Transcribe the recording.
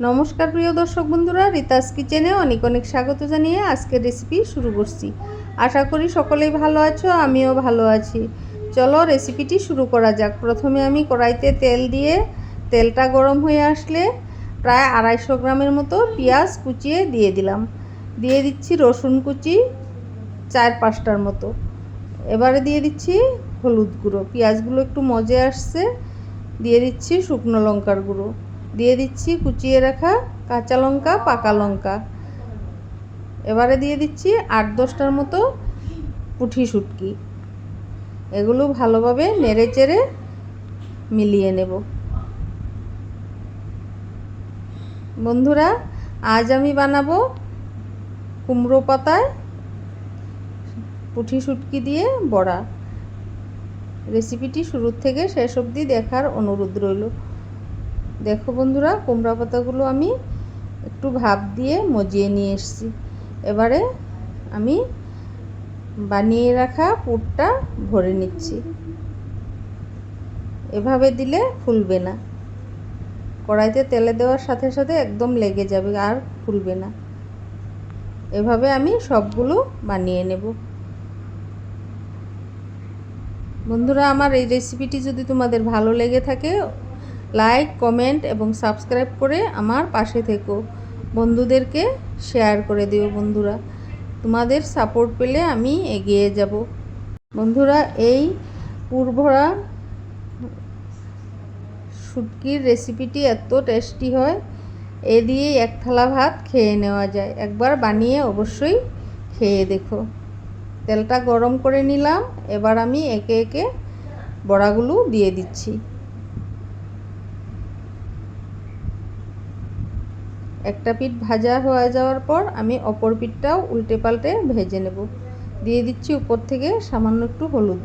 নমস্কার প্রিয় দর্শক বন্ধুরা, রিতাস কিচেনে অনেক অনেক স্বাগত জানিয়ে আজকের রেসিপি শুরু করছি। আশা করি সকলেই ভালো আছো, আমিও ভালো আছি। চলো রেসিপিটি শুরু করা যাক। প্রথমে আমি কড়াইতে তেল দিয়ে তেলটা গরম হয়ে আসলে প্রায় 250 গ্রামের মতো পেঁয়াজ কুচিয়ে দিয়ে দিলাম। দিয়ে দিচ্ছি রসুন কুচি 4-5টার মতো। এবারে দিয়ে দিচ্ছি হলুদ গুঁড়ো। পেঁয়াজগুলো একটু মজে আসছে, দিয়ে দিচ্ছি শুকনো লঙ্কার গুঁড়ো, দিয়ে দিচ্ছি কুচিয়ে রাখা কাঁচা লঙ্কা, পাকা লঙ্কা। এবারে দিয়ে দিচ্ছি 8-10টার মতো পুঁটি শুটকি। এগুলো ভালোভাবে নেড়ে চেড়ে মিলিয়ে নেব। বন্ধুরা, আজ আমি বানাবো কুমড়ো পাতায় পুঁটি শুটকি দিয়ে বড়া। রেসিপিটি শুরু থেকে শেষ অবধি দেখার অনুরোধ রইল। দেখো বন্ধুরা, কুমড়া পাতাগুলো আমি একটু ভাপ দিয়ে মজিয়ে নিয়ে এসেছি। এবারে আমি বানিয়ে রাখা পুরটা ভরে নিচ্ছি। এভাবে দিলে ফুলবে না, কড়াইতে তেলে দেওয়ার সাথে সাথে একদম লেগে যাবে আর ফুলবে না। এভাবে আমি সবগুলো বানিয়ে নেব। বন্ধুরা, আমার এই রেসিপিটি যদি তোমাদের ভালো লেগে থাকে, লাইক, কমেন্ট এবং সাবস্ক্রাইব করে আমার পাশে থেকো। বন্ধুদেরকে শেয়ার করে দিও। বন্ধুরা, তোমাদের সাপোর্ট পেলে আমি এগিয়ে যাব। বন্ধুরা, এই পুরভরা শুটকির রেসিপিটি এত টেস্টি হয়, এ দিয়ে এক থালা ভাত খেয়ে নেওয়া যায়। একবার বানিয়ে অবশ্যই খেয়ে দেখো। তেলটা গরম করে নিলাম। এবার আমি একে একে বড়াগুলো দিয়ে দিচ্ছি। একটা পিঠ ভাজা হয়ে যাওয়ার পর আমি অপর পিঠটাও উল্টে পাল্টে ভেজে নেব। দিয়ে দিচ্ছি উপর থেকে সামান্য একটু হলুদ।